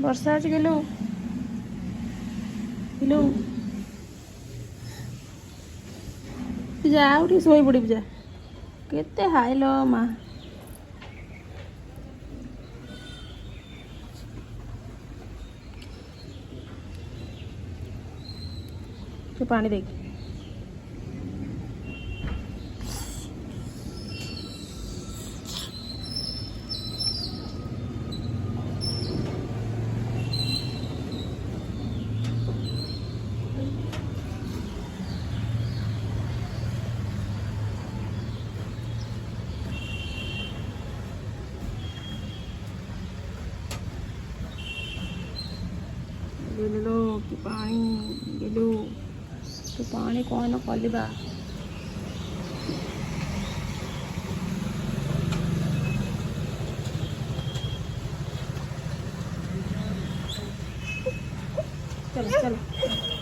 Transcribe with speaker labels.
Speaker 1: ବର୍ଷା ଅଛି ଗେଲୁ ଗେଲୁ ଯା ଆଉ ଟିକେ ଶୋଇ ପଡ଼ିବୁ ଯା କେତେ ହାଇଲ ମା ତୁ ପାଣି ଦେଇକି गेलु कि पानी गेलु तो पानी कौन कलिबा चलो चलो